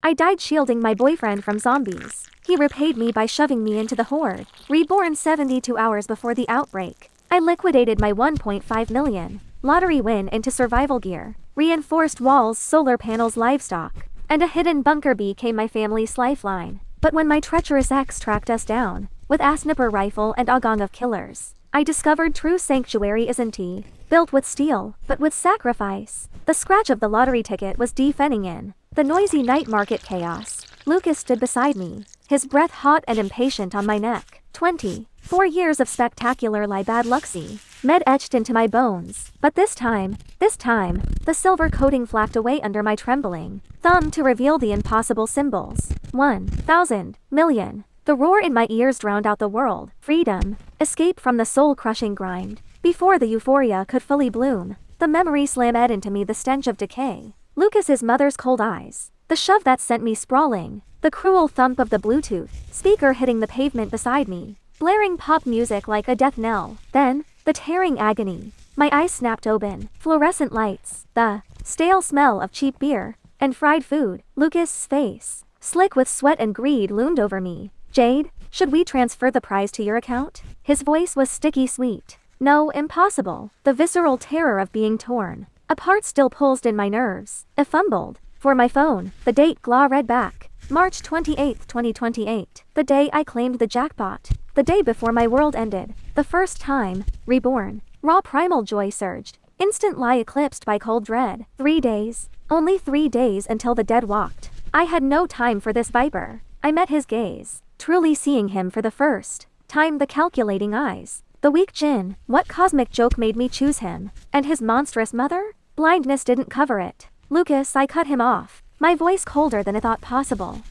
I died shielding my boyfriend from zombies. He repaid me by shoving me into the horde. Reborn 72 hours before the outbreak. I liquidated my 1.5 million lottery win into survival gear, reinforced walls, solar panels, livestock, and a hidden bunker became my family's lifeline. But when my treacherous ex tracked us down, with a sniper rifle and a gang of killers, I discovered true sanctuary isn't built with steel, but with sacrifice. The scratch of the lottery ticket was defending in the noisy night market chaos. Lucas stood beside me, his breath hot and impatient on my neck. 24 years of spectacular lie bad lucksy, med etched into my bones. But this time, the silver coating flapped away under my trembling thumb to reveal the impossible symbols. 1,000 million. The roar in my ears drowned out the world. Freedom. Escape from the soul-crushing grind. Before the euphoria could fully bloom, the memory slammed into me, the stench of decay. Lucas's mother's cold eyes. The shove that sent me sprawling. The cruel thump of the Bluetooth speaker hitting the pavement beside me. Blaring pop music like a death knell. Then, the tearing agony. My eyes snapped open. Fluorescent lights. The stale smell of cheap beer and fried food. Lucas's face, slick with sweat and greed, loomed over me. Jade, should we transfer the prize to your account? His voice was sticky sweet. No, impossible. The visceral terror of being torn apart still pulsed in my nerves. I fumbled for my phone. The date Gla read back. March 28, 2028. The day I claimed the jackpot. The day before my world ended. The first time. Reborn. Raw primal joy surged. Instant lie eclipsed by cold dread. 3 days. Only 3 days until the dead walked. I had no time for this viper. I met his gaze. Truly seeing him for the first time, the calculating eyes, the weak chin. What cosmic joke made me choose him? And his monstrous mother? Blindness didn't cover it. Lucas, I cut him off, my voice colder than I thought possible.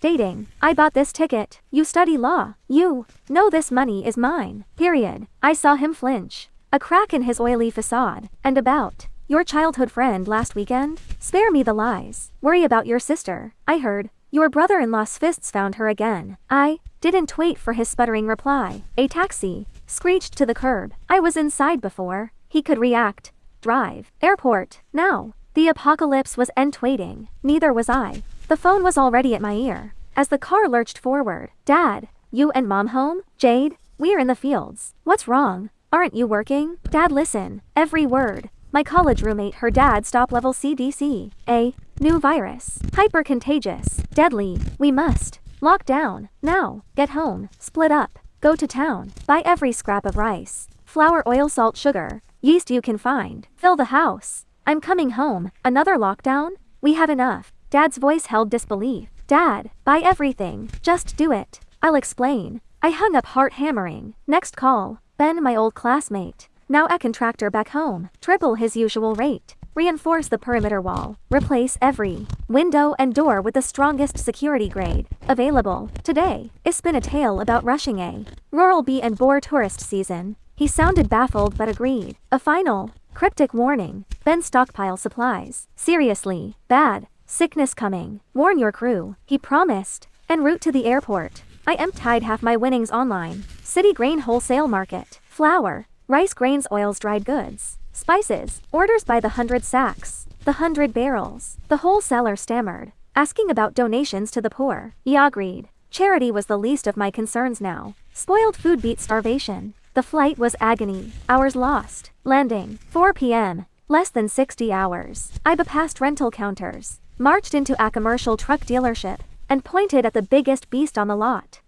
Dating. I bought this ticket. You study law. You know this money is mine. Period. I saw him flinch. A crack in his oily facade. And about your childhood friend last weekend? Spare me the lies. Worry about your sister. I heard your brother-in-law's fists found her again. I didn't wait for his sputtering reply. A taxi screeched to the curb. I was inside before he could react. Drive. Airport. Now. The apocalypse was waiting. Neither was I. The phone was already at my ear as the car lurched forward. Dad, you and Mom home? Jade, we're in the fields. What's wrong? Aren't you working? Dad, listen. Every word. My college roommate, her dad, stop level CDC. A new virus. Hyper contagious. Deadly. We must lock down. Now. Get home. Split up. Go to town. Buy every scrap of rice, flour, oil, salt, sugar, yeast you can find. Fill the house. I'm coming home. Another lockdown? We have enough. Dad's voice held disbelief. Dad, buy everything. Just do it. I'll explain. I hung up, heart hammering. Next call. Ben, my old classmate. Now a contractor back home. Triple his usual rate. Reinforce the perimeter wall. Replace every window and door with the strongest security grade available. Today, it's been a tale about rushing a rural bee and boar tourist season. He sounded baffled but agreed. A final cryptic warning. Ben, stockpile supplies. Seriously, bad sickness coming. Warn your crew. He promised. En route to the airport, I emptied half my winnings online. City grain wholesale market. Flour, rice grains, oils, dried goods, spices, orders by the 100 sacks, the 100 barrels. The wholesaler stammered, asking about donations to the poor. I agreed. Charity was the least of my concerns now. Spoiled food beat starvation. The flight was agony. Hours lost. Landing. 4 p.m. Less than 60 hours. I bypassed rental counters, marched into a commercial truck dealership, and pointed at the biggest beast on the lot.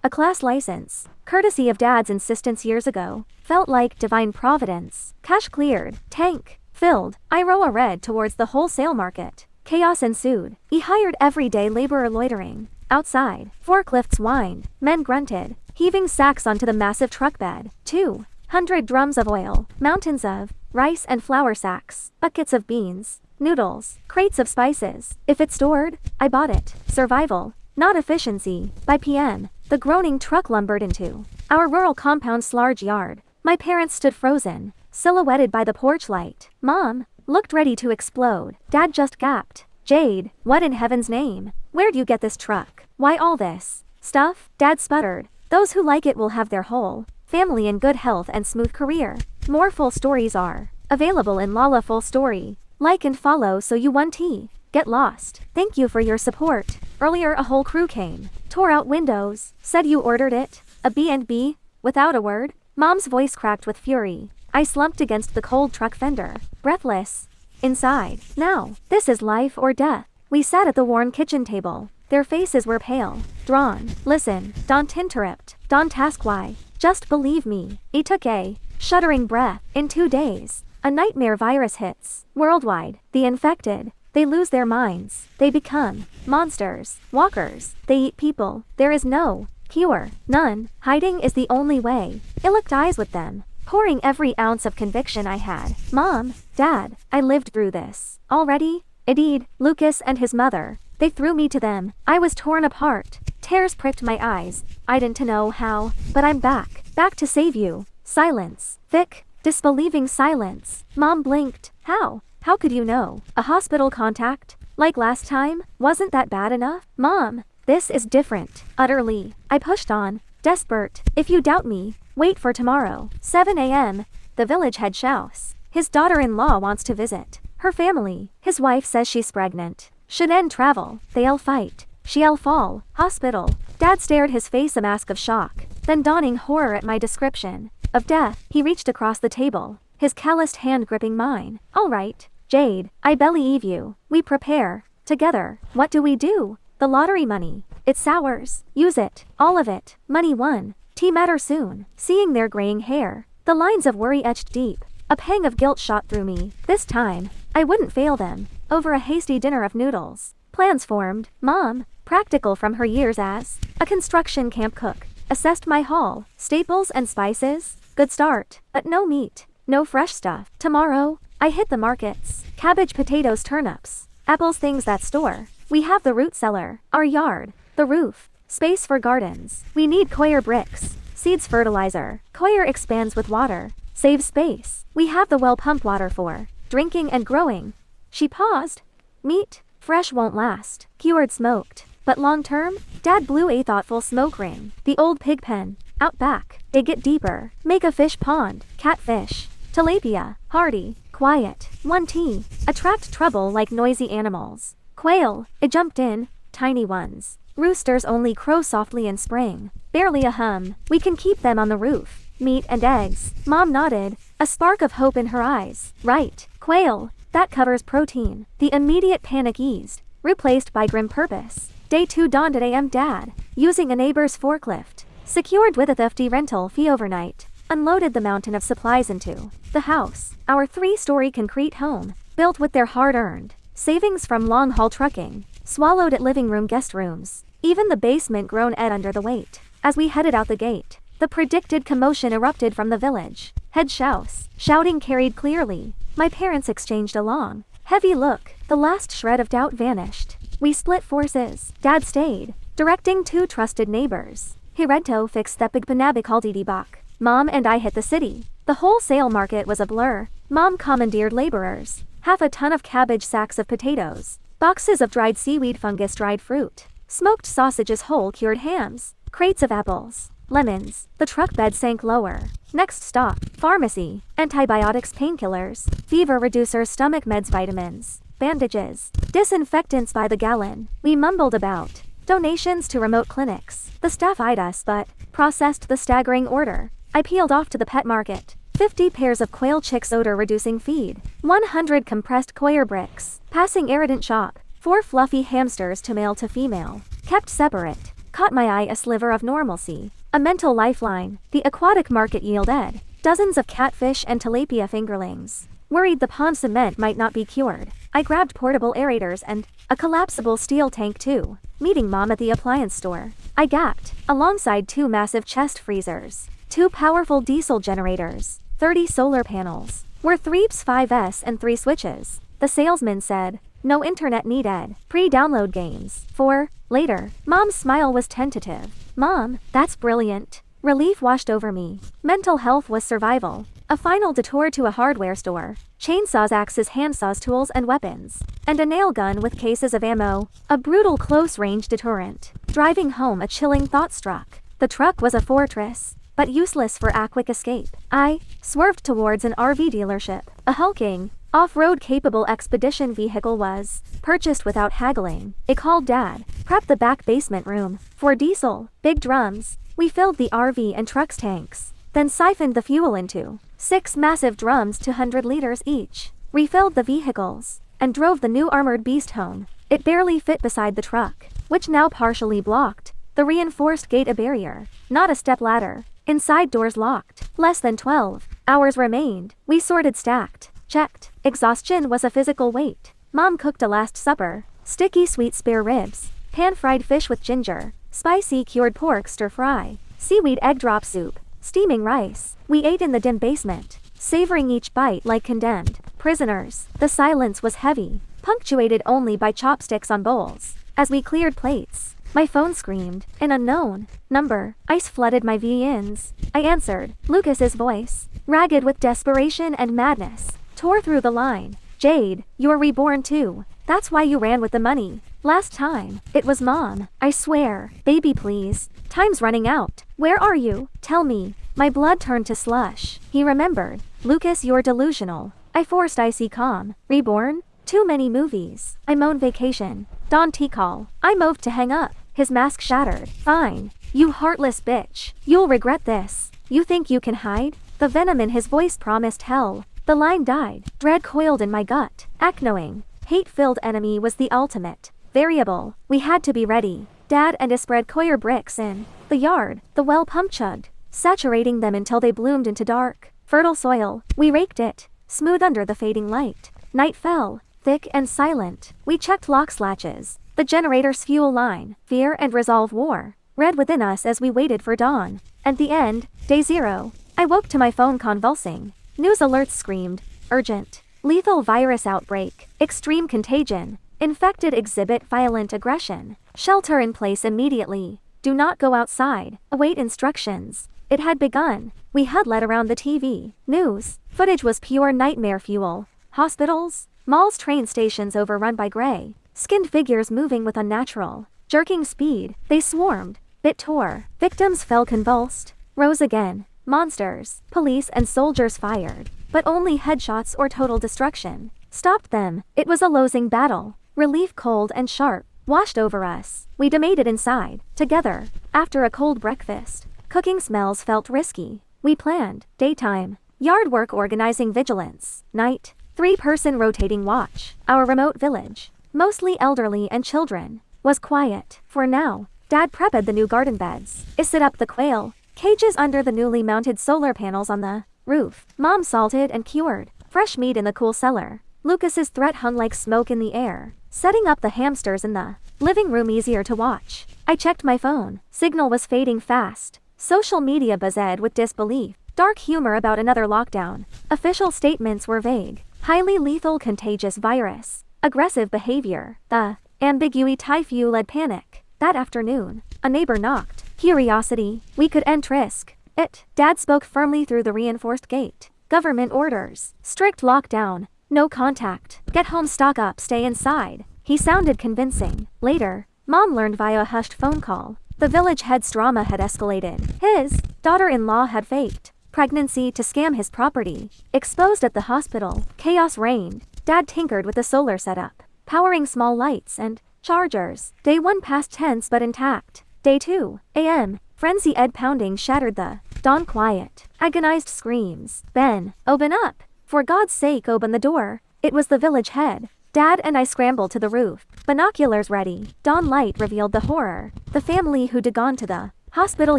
A class license, courtesy of Dad's insistence years ago, felt like divine providence. Cash cleared. Tank filled. I row a red towards the wholesale market. Chaos ensued. He hired everyday laborer loitering outside. Forklifts whined. Men grunted, heaving sacks onto the massive truck bed. 200 drums of oil, mountains of rice and flour sacks, buckets of beans, noodles, crates of spices. If it's stored, I bought it. Survival, not efficiency. By PM, the groaning truck lumbered into our rural compound's large yard. My parents stood frozen, silhouetted by the porch light. Mom looked ready to explode. Dad just gasped. Jade, what in heaven's name? Where'd you get this truck? Why all this stuff? Dad sputtered. Those who like it will have their whole family in good health and smooth career. More full stories are available in Lala Full Story. Like and follow so you 1T Get lost. Thank you for your support. Earlier a whole crew came. Tore out windows. Said you ordered it. A B&B? Without a word? Mom's voice cracked with fury. I slumped against the cold truck fender. Breathless. Inside. Now. This is life or death. We sat at the worn kitchen table. Their faces were pale. Drawn. Listen. Don't interrupt. Don't ask why. Just believe me. It took a shuddering breath. In 2 days. A nightmare virus hits. Worldwide. The infected. They lose their minds. They become monsters. Walkers. They eat people. There is no cure. None. Hiding is the only way. I locked eyes with them, pouring every ounce of conviction I had. Mom, Dad, I lived through this. Already? Indeed, Lucas and his mother. They threw me to them. I was torn apart. Tears pricked my eyes. I didn't know how, but I'm back. Back to save you. Silence. Thick, disbelieving silence. Mom blinked. How? How could you know? A hospital contact? Like last time? Wasn't that bad enough? Mom, this is different. Utterly. I pushed on. Desperate. If you doubt me, wait for tomorrow. 7 a.m. The village head shouts. His daughter-in-law wants to visit. Her family. His wife says she's pregnant. Should end travel. They'll fight. She'll fall. Hospital. Dad stared, his face a mask of shock. Then dawning horror at my description of death. He reached across the table, his calloused hand gripping mine. All right, Jade, I believe you. We prepare. Together. What do we do? The lottery money. It's ours. Use it. All of it. Money won. Tea matter soon. Seeing their graying hair, the lines of worry etched deep. A pang of guilt shot through me. This time, I wouldn't fail them. Over a hasty dinner of noodles. Plans formed. Mom, practical from her years as a construction camp cook, assessed my haul. Staples and spices. Good start. But no meat. No fresh stuff. Tomorrow, I hit the markets. Cabbage, potatoes, turnips. Apples, things that store. We have the root cellar. Our yard. The roof. Space for gardens. We need coir bricks. Seeds, fertilizer. Coir expands with water. Saves space. We have the well pump water for drinking and growing. She paused. Meat. Fresh won't last. Cured, smoked. But long term? Dad blew a thoughtful smoke ring. The old pig pen. Out back. Dig it deeper. Make a fish pond. Catfish. Tilapia. Hardy. Quiet. 1 tea. Attract trouble like noisy animals. Quail. It jumped in. Tiny ones. Roosters only crow softly in spring. Barely a hum. We can keep them on the roof. Meat and eggs. Mom nodded, a spark of hope in her eyes. Right. Quail. That covers protein. The immediate panic eased, replaced by grim purpose. Day 2 dawned at AM. Dad, using a neighbor's forklift, secured with a hefty rental fee overnight, unloaded the mountain of supplies into the house. Our 3-story concrete home, built with their hard-earned savings from long-haul trucking, swallowed at living room, guest rooms. Even the basement groaned under the weight. As we headed out the gate, the predicted commotion erupted from the village. Head shouts. Shouting carried clearly. My parents exchanged a long, heavy look. The last shred of doubt vanished. We split forces. Dad stayed, directing 2 trusted neighbors. Hirento fixed the Pigpanabicaldidi Bach. Mom and I hit the city. The wholesale market was a blur. Mom commandeered laborers. Half a ton of cabbage, sacks of potatoes. Boxes of dried seaweed, fungus, dried fruit. Smoked sausages, whole cured hams. Crates of apples. Lemons. The truck bed sank lower. Next stop, pharmacy. Antibiotics, painkillers, fever reducers, stomach meds, vitamins, bandages, disinfectants by the gallon. We mumbled about donations to remote clinics. The staff eyed us but processed the staggering order. I peeled off to the pet market. 50 pairs of quail chicks, odor-reducing feed. 100 compressed coir bricks. Passing irritant shop. 4 fluffy hamsters to male to female. Kept separate. Caught my eye a sliver of normalcy. A mental lifeline. The aquatic market yielded dozens of catfish and tilapia fingerlings. Worried the pond cement might not be cured, I grabbed portable aerators and a collapsible steel tank too. Meeting Mom at the appliance store, I gapped, alongside 2 massive chest freezers, 2 powerful diesel generators, 30 solar panels. Were 3PS5S and 3 switches. The salesman said, no internet needed. Pre-download games. For later. Mom's smile was tentative. Mom, that's brilliant. Relief washed over me. Mental health was survival. A final detour to a hardware store. Chainsaws, axes, handsaws, tools and weapons. And a nail gun with cases of ammo. A brutal close-range deterrent. Driving home, a chilling thought struck. The truck was a fortress, but useless for a quick escape. I swerved towards an RV dealership. A hulking, off-road capable expedition vehicle was purchased without haggling. It called Dad, prepped the back basement room for diesel, big drums. We filled the RV and truck's tanks, then siphoned the fuel into 6 massive drums, 200 liters each, refilled the vehicles, and drove the new armored beast home. It barely fit beside the truck, which now partially blocked the reinforced gate, a barrier, not a step ladder. Inside doors locked. Less than 12 hours remained. We sorted, stacked, checked. Exhaustion was a physical weight. Mom cooked a last supper. Sticky sweet spare ribs, pan-fried fish with ginger, spicy cured pork stir-fry, seaweed egg drop soup, steaming rice. We ate in the dim basement, savoring each bite like condemned prisoners. The silence was heavy, punctuated only by chopsticks on bowls. As we cleared plates, my phone screamed. An unknown number. Ice flooded my VNs. I answered. Lucas's voice, ragged with desperation and madness, tore through the line. Jade, you're reborn too. That's why you ran with the money last time. It was Mom. I swear. Baby, please. Time's running out. Where are you? Tell me. My blood turned to slush. He remembered. Lucas, you're delusional. I forced icy calm. Reborn? Too many movies. I'm on vacation. Don T call. I moved to hang up. His mask shattered. Fine. You heartless bitch. You'll regret this. You think you can hide? The venom in his voice promised hell. The line died. Dread coiled in my gut. Acnoing, hate-filled enemy was the ultimate variable. We had to be ready. Dad and I spread coir bricks in the yard. The well pump chugged, saturating them until they bloomed into dark, fertile soil. We raked it, smooth under the fading light. Night fell, thick and silent. We checked lock latches. The generator's fuel line. Fear and resolve war read within us as we waited for dawn. At the end, day 0. I woke to my phone convulsing. News alerts screamed. Urgent. Lethal virus outbreak. Extreme contagion. Infected exhibit violent aggression. Shelter in place immediately. Do not go outside. Await instructions. It had begun. We huddled around the TV. News footage was pure nightmare fuel. Hospitals, malls, train stations overrun by gray, skinned figures moving with unnatural, jerking speed. They swarmed. Bit tore. Victims fell convulsed. Rose again. Monsters, police and soldiers fired, but only headshots or total destruction stopped them. It was a losing battle. Relief, cold and sharp, washed over us. We debated inside, together. After a cold breakfast, cooking smells felt risky. We planned. Daytime, yard work, organizing vigilance. Night, 3-person rotating watch. Our remote village, mostly elderly and children, was quiet. For now, Dad prepped the new garden beds. I set up the quail cages under the newly mounted solar panels on the roof. Mom salted and cured fresh meat in the cool cellar. Lucas's threat hung like smoke in the air, setting up the hamsters in the living room easier to watch. I checked my phone. Signal was fading fast. Social media buzzed with disbelief. Dark humor about another lockdown. Official statements were vague. Highly lethal contagious virus. Aggressive behavior. The ambiguity fueled panic. That afternoon, a neighbor knocked. Curiosity. We could end risk. It. Dad spoke firmly through the reinforced gate. Government orders. Strict lockdown. No contact. Get home, stock up, stay inside. He sounded convincing. Later, Mom learned via a hushed phone call. The village head's drama had escalated. His daughter-in-law had faked pregnancy to scam his property. Exposed at the hospital. Chaos reigned. Dad tinkered with the solar setup, powering small lights and chargers. Day 1 passed tense but intact. Day 2 a.m. Frenzy pounding shattered the dawn quiet. Agonized screams. Ben, open up. For God's sake, open the door. It was the village head. Dad and I scrambled to the roof. Binoculars ready. Dawn light revealed the horror. The family who'd gone to the hospital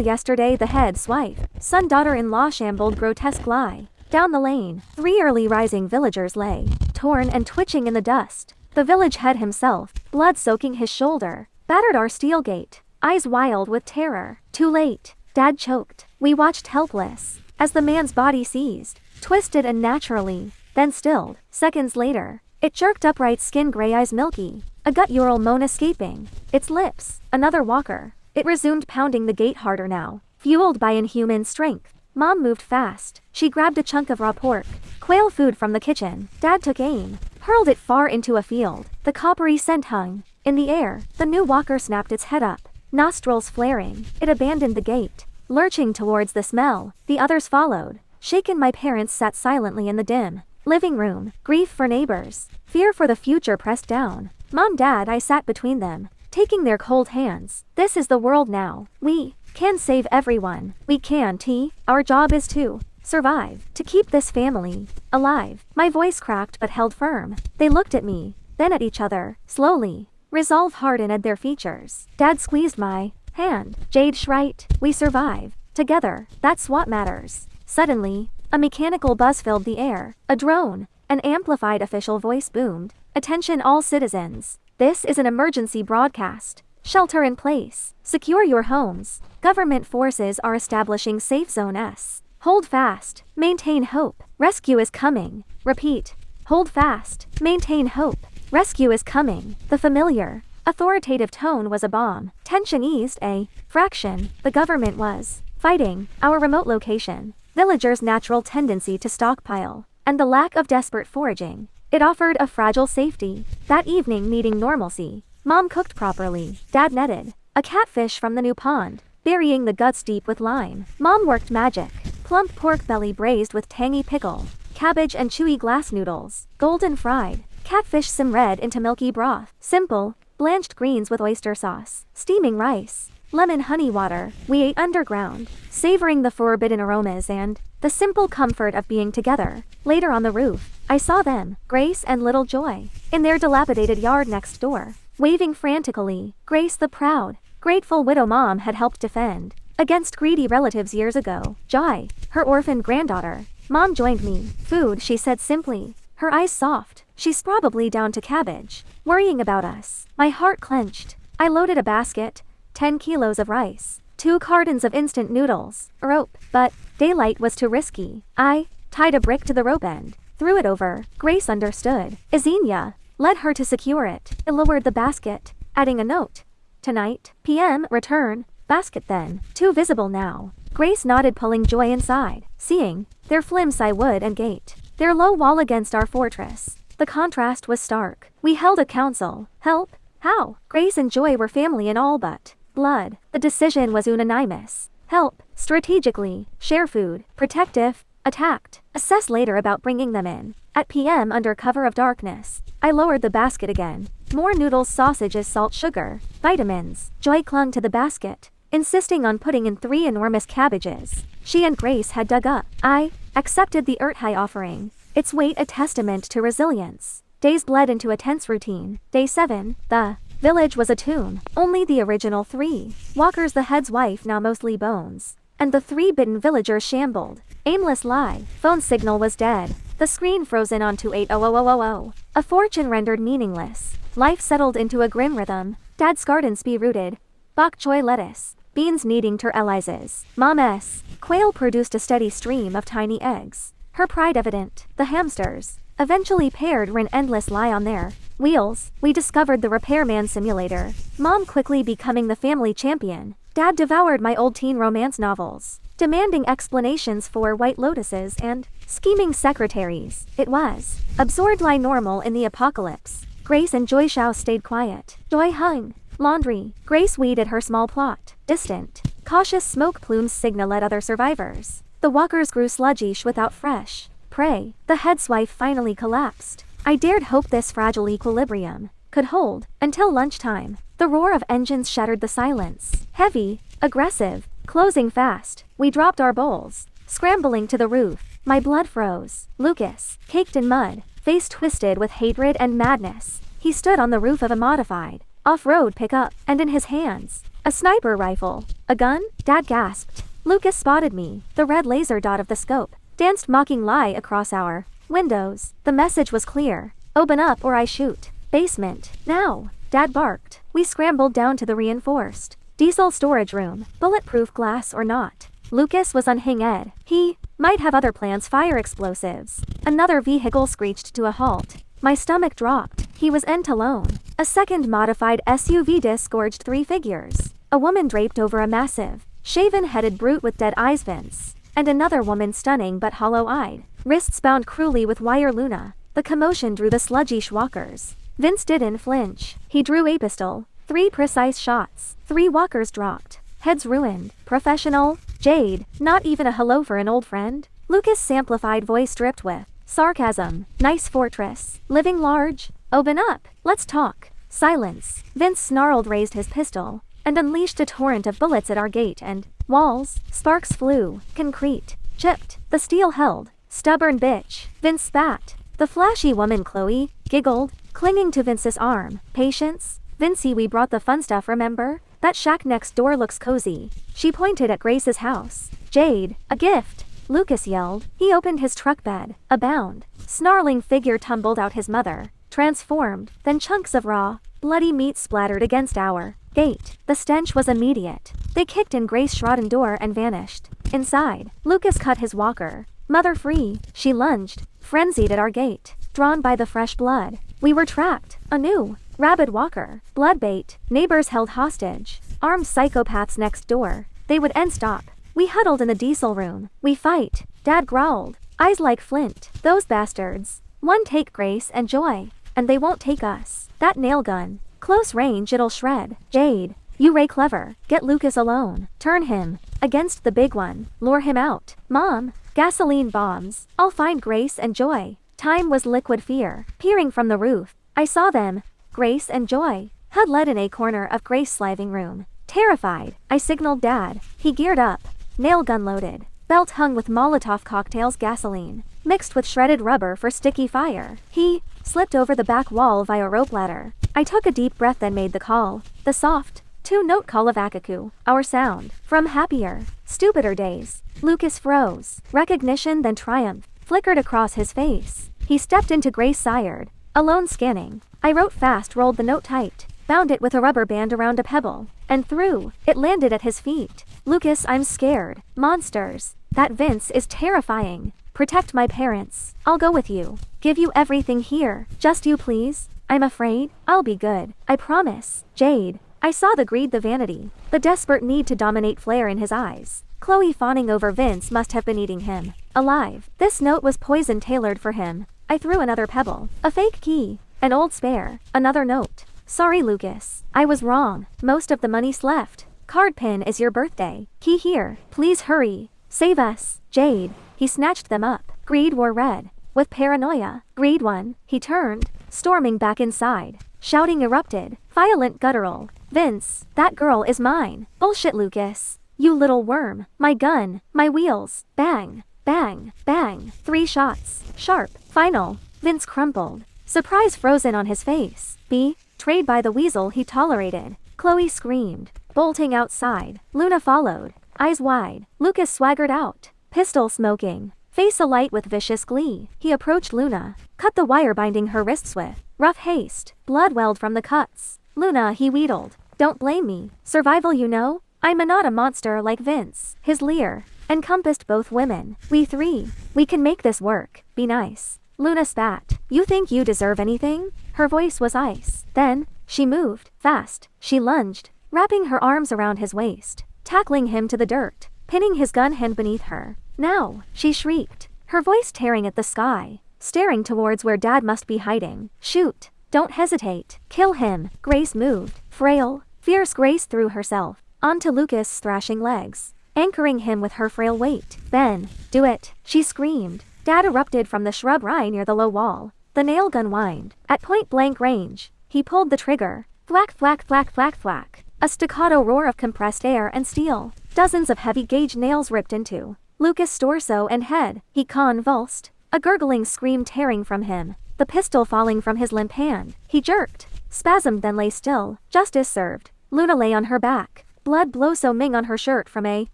yesterday. The head's wife, son, daughter-in-law shambled grotesque lie. Down the lane, 3 early rising villagers lay, torn and twitching in the dust. The village head himself, blood soaking his shoulder, battered our steel gate, eyes wild with terror. Too late. Dad choked. We watched helpless as the man's body seized, twisted unnaturally, then stilled. Seconds later, it jerked upright, skin, gray eyes milky, a guttural moan escaping its lips. Another walker. It resumed pounding the gate harder now, fueled by inhuman strength. Mom moved fast. She grabbed a chunk of raw pork, quail food from the kitchen. Dad took aim, hurled it far into a field. The coppery scent hung in the air. The new walker snapped its head up, nostrils flaring. It abandoned the gate, lurching towards the smell. The others followed. Shaken, my parents sat silently in the dim Living room. Grief for neighbors. Fear for the future pressed down. Mom, Dad, I sat between them, taking their cold hands. This is the world now. We can save everyone. We can, T. Our job is to survive, to keep this family alive. My voice cracked but held firm. They looked at me, then at each other, slowly. Resolve hardened their features. Dad squeezed my hand. Jade Shrite, we survive. Together, that's what matters. Suddenly, a mechanical buzz filled the air. A drone. An amplified official voice boomed. Attention all citizens. This is an emergency broadcast. Shelter in place. Secure your homes. Government forces are establishing Safe Zone S. Hold fast. Maintain hope. Rescue is coming. Repeat. Hold fast. Maintain hope. Rescue is coming. The familiar, authoritative tone was a bomb. Tension eased a fraction. The government was fighting our remote location, villagers' natural tendency to stockpile, and the lack of desperate foraging. It offered a fragile safety. That evening, needing normalcy, Mom cooked properly. Dad netted a catfish from the new pond, burying the guts deep with lime. Mom worked magic. Plump pork belly braised with tangy pickle, cabbage and chewy glass noodles, golden fried. Catfish simmered into milky broth. Simple, blanched greens with oyster sauce. Steaming rice. Lemon honey water. We ate underground, savoring the forbidden aromas and the simple comfort of being together. Later on the roof, I saw them, Grace and little Joy, in their dilapidated yard next door, waving frantically. Grace, the proud, grateful widow Mom had helped defend against greedy relatives years ago. Joy, her orphaned granddaughter. Mom joined me. Food, she said simply, her eyes soft. She's probably down to cabbage, worrying about us. My heart clenched. I loaded a basket, 10 kilos of rice, 2 cartons of instant noodles, rope, but daylight was too risky. I tied a brick to the rope end, threw it over. Grace understood. Izenia led her to secure it. I lowered the basket, adding a note. Tonight, PM, return. Basket then, too visible now. Grace nodded, pulling Joy inside, seeing their flimsy wood and gate, their low wall against our fortress. The contrast was stark. We held a council. Help? How? Grace and Joy were family in all but blood. The decision was unanimous. Help. Strategically. Share food. Protect if attacked. Assess later about bringing them in. At PM, under cover of darkness, I lowered the basket again. More noodles, sausages, salt, sugar, vitamins. Joy clung to the basket, insisting on putting in 3 enormous cabbages she and Grace had dug up. I accepted the high offering, its weight a testament to resilience. Days bled into a tense routine. Day 7, the village was a tomb. Only the original 3 walkers, the head's wife, now mostly bones, and the 3 bitten villagers shambled. Aimless lie. Phone signal was dead. The screen frozen onto 80000. A fortune rendered meaningless. Life settled into a grim rhythm. Dad's gardens be rooted. Bok choy lettuce. Beans needing ter Eliza's. Mom's quail produced a steady stream of tiny eggs, her pride evident. The hamsters, eventually paired, were an endless lie on their wheels. We discovered the repairman simulator. Mom quickly becoming the family champion. Dad devoured my old teen romance novels, demanding explanations for white lotuses and scheming secretaries. It was absurd lie normal in the apocalypse. Grace and Joy Shao stayed quiet. Joy hung laundry. Grace weeded her small plot. Distant, cautious smoke plumes signaled other survivors. The walkers grew sluggish without fresh prey. The head's wife finally collapsed. I dared hope this fragile equilibrium could hold until lunchtime. The roar of engines shattered the silence. Heavy, aggressive, closing fast. We dropped our bowls, scrambling to the roof. My blood froze. Lucas, caked in mud, face twisted with hatred and madness. He stood on the roof of a modified off-road pickup, and in his hands, a sniper rifle. A gun? Dad gasped. Lucas spotted me. The red laser dot of the scope danced mocking lie across our windows. The message was clear. Open up or I shoot. Basement. Now. Dad barked. We scrambled down to the reinforced diesel storage room. Bulletproof glass or not, Lucas was unhinged. He might have other plans. Fire explosives. Another vehicle screeched to a halt. My stomach dropped. He was ent alone. A second modified SUV disgorged 3 figures. A woman draped over a massive, shaven-headed brute with dead eyes, Vince, and another woman stunning but hollow-eyed, wrists bound cruelly with wire. Luna. The commotion drew the sluggish walkers. Vince didn't flinch. He drew a pistol. 3 precise shots. 3 walkers dropped. Heads ruined. Professional. Jade. Not even a hello for an old friend. Lucas' amplified voice dripped with Sarcasm. Nice fortress. Living large. Open up. Let's talk. Silence. Vince snarled, raised his pistol, and unleashed a torrent of bullets at our gate and walls. Sparks flew. Concrete. Chipped. The steel held. Stubborn bitch. Vince spat. The flashy woman Chloe giggled, clinging to Vince's arm. Patience? Vincey, we brought the fun stuff, remember? That shack next door looks cozy. She pointed at Grace's house. Jade, a gift. Lucas yelled. He opened his truck bed. A bound. Snarling figure tumbled out, his mother. Transformed. Then chunks of raw, bloody meat splattered against our gate. The stench was immediate. They kicked in Grace's Schrodden door and vanished. Inside, Lucas cut his walker. Mother free, she lunged, frenzied at our gate, drawn by the fresh blood. We were trapped. A new, rabid walker. Blood bait. Neighbors held hostage. Armed psychopaths next door. They would end stop. We huddled in the diesel room. We fight. Dad growled. Eyes like flint. Those bastards. One take Grace and Joy. And they won't take us. That nail gun. Close range, it'll shred. Jade. You Ray clever. Get Lucas alone. Turn him against the big one. Lure him out. Mom. Gasoline bombs. I'll find Grace and Joy. Time was liquid fear. Peering from the roof, I saw them. Grace and Joy had led in a corner of Grace's living room. Terrified, I signaled Dad. He geared up. Nail gun loaded. Belt hung with Molotov cocktails, gasoline mixed with shredded rubber for sticky fire. He slipped over the back wall via rope ladder. I took a deep breath, then made the call. The soft, two-note call of Akaku, our sound, from happier, stupider days. Lucas froze. Recognition, then triumph, flickered across his face. He stepped into Grace, sired, alone, scanning. I wrote fast, rolled the note tight, bound it with a rubber band around a pebble, and threw. It landed at his feet. Lucas, I'm scared. Monsters. That Vince is terrifying. Protect my parents. I'll go with you. Give you everything here. Just you, please. I'm afraid. I'll be good. I promise. Jade. I saw the greed, the vanity, the desperate need to dominate flare in his eyes. Chloe fawning over Vince must have been eating him alive. This note was poison tailored for him. I threw another pebble. A fake key. An old spare. Another note. Sorry, Lucas. I was wrong. Most of the money's left. Card pin is your birthday. Key here. Please hurry. Save us. Jade. He snatched them up. Greed wore red. With paranoia. Greed won. He turned, storming back inside. Shouting erupted. Violent guttural. Vince, that girl is mine. Bullshit, Lucas. You little worm. My gun. My wheels. Bang. Bang. Bang. 3 shots. Sharp. Final. Vince crumpled. Surprise frozen on his face. Betrayed by the weasel he tolerated. Chloe screamed. Bolting outside. Luna followed. Eyes wide. Lucas swaggered out. Pistol smoking. Face alight with vicious glee. He approached Luna. Cut the wire binding her wrists with rough haste. Blood welled from the cuts. Luna, he wheedled. Don't blame me. Survival, you know? I'm not a monster like Vince. His leer encompassed both women. We can make this work. Be nice. Luna spat. You think you deserve anything? Her voice was ice. Then, she moved. Fast. She lunged, wrapping her arms around his waist, tackling him to the dirt, pinning his gun hand beneath her. Now, she shrieked, her voice tearing at the sky, staring towards where Dad must be hiding. Shoot. Don't hesitate. Kill him. Grace moved. Frail, fierce Grace threw herself onto Lucas' thrashing legs, anchoring him with her frail weight. Ben, do it, she screamed. Dad erupted from the shrubbery near the low wall. The nail gun whined. At point-blank range, he pulled the trigger. Thwack, thwack, thwack, thwack, thwack. A staccato roar of compressed air and steel. Dozens of heavy-gauge nails ripped into Lucas' torso and head. He convulsed, a gurgling scream tearing from him, the pistol falling from his limp hand. He jerked, spasmed, then lay still. Justice served. Luna lay on her back. Blood blossoming on her shirt from a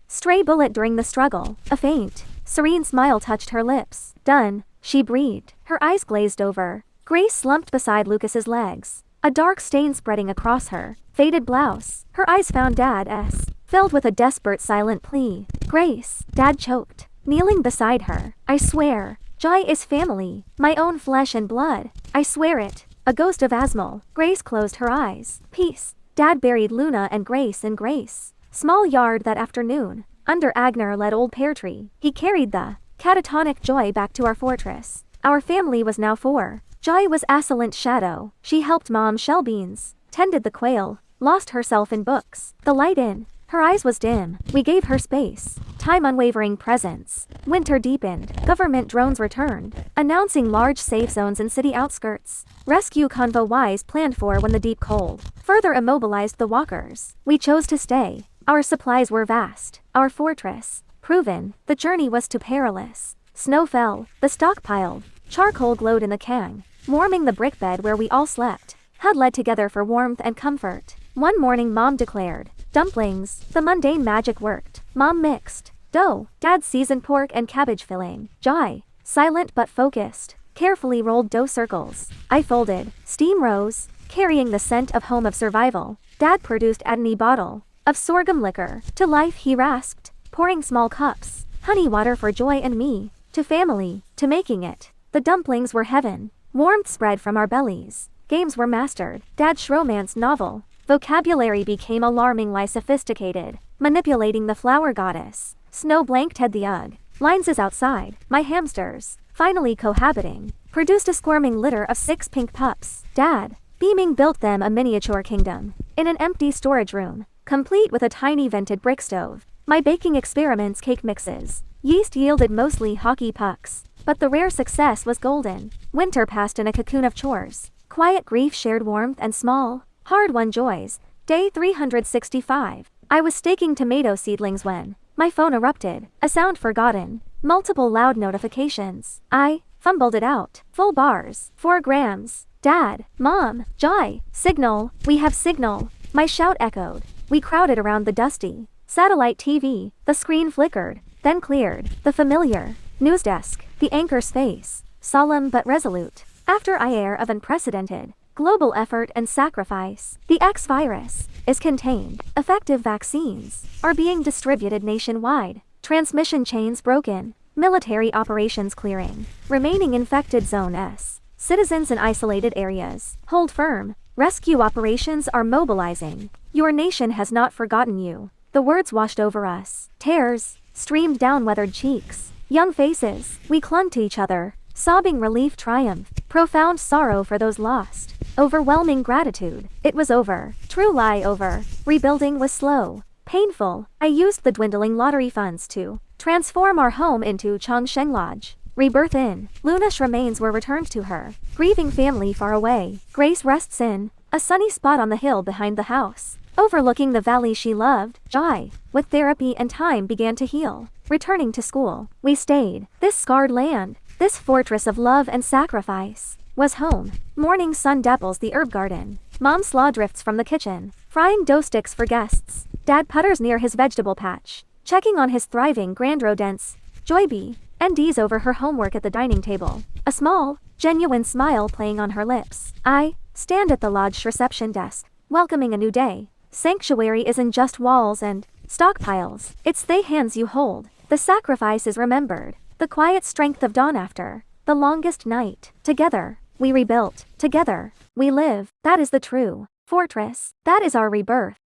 stray bullet during the struggle. A faint, serene smile touched her lips. Done, she breathed. Her eyes glazed over. Grace slumped beside Lucas's legs, a dark stain spreading across her faded blouse. Her eyes found Dad's, filled with a desperate silent plea. Grace, Dad choked, kneeling beside her. I swear, Joy is family, my own flesh and blood. I swear it. A ghost of Asmal. Grace closed her eyes. Peace. Dad buried Luna and Grace in Grace. Small yard that afternoon, under Agner-led old pear tree. He carried the catatonic Joy back to our fortress. Our family was now 4. Joy was Assalent shadow. She helped Mom shell beans, tended the quail, lost herself in books. The light in her eyes was dim. We gave her space. Time unwavering presence. Winter deepened. Government drones returned, announcing large safe zones in city outskirts. Rescue convoys planned for when the deep cold further immobilized the walkers. We chose to stay. Our supplies were vast. Our fortress proven. The journey was too perilous. Snow fell. The stockpiled. Charcoal glowed in the kang, warming the brick bed where we all slept. Had led together for warmth and comfort. One morning Mom declared, dumplings. The mundane magic worked. Mom mixed dough. Dad seasoned pork and cabbage filling. Jai, silent but focused, carefully rolled dough circles. I folded. Steam rose, carrying the scent of home of survival. Dad produced a bottle of sorghum liquor. To life he rasped, pouring small cups. Honey water for Joy and me. To family, to making it. The dumplings were heaven. Warmth spread from our bellies. Games were mastered. Dad's romance novel. Vocabulary became alarmingly sophisticated. Manipulating the flower goddess. Snow blanked Ted the Ugg. Lines is outside. My hamsters, finally cohabiting, produced a squirming litter of 6 pink pups. Dad, beaming, built them a miniature kingdom. In an empty storage room, complete with a tiny vented brick stove. My baking experiments, cake mixes. Yeast yielded mostly hockey pucks. But the rare success was golden. Winter passed in a cocoon of chores. Quiet grief shared warmth and small, hard-won joys. Day 365. I was staking tomato seedlings when my phone erupted. A sound forgotten. Multiple loud notifications. I fumbled it out. Full bars. 4 grams. Dad, Mom, Joy, signal. We have signal. My shout echoed. We crowded around the dusty satellite TV. The screen flickered, then cleared. The familiar news desk. The anchor's face, solemn but resolute. After a year of unprecedented global effort and sacrifice, the X virus is contained. Effective vaccines are being distributed nationwide. Transmission chains broken. Military operations clearing. Remaining infected zone S. Citizens in isolated areas, hold firm. Rescue operations are mobilizing. Your nation has not forgotten you. The words washed over us. Tears streamed down weathered cheeks. Young faces, we clung to each other. Sobbing relief, triumph. Profound sorrow for those lost. Overwhelming gratitude. It was over. True lie over. Rebuilding was slow. Painful. I used the dwindling lottery funds to transform our home into Chongsheng Lodge. Rebirth in. Luna's remains were returned to her grieving family far away. Grace rests in a sunny spot on the hill behind the house, overlooking the valley she loved. Jai, with therapy and time, began to heal. Returning to school, we stayed. This scarred land, this fortress of love and sacrifice, was home. Morning sun dapples the herb garden. Mom slaw drifts from the kitchen, frying dough sticks for guests. Dad putters near his vegetable patch, checking on his thriving grandrodents. Joy B. ND's over her homework at the dining table, a small, genuine smile playing on her lips. I stand at the lodge reception desk, welcoming a new day. Sanctuary isn't just walls and stockpiles, it's the hands you hold. The sacrifice is remembered. The quiet strength of dawn after the longest night. Together, we rebuilt. Together, we live. That is the true fortress. That is our rebirth.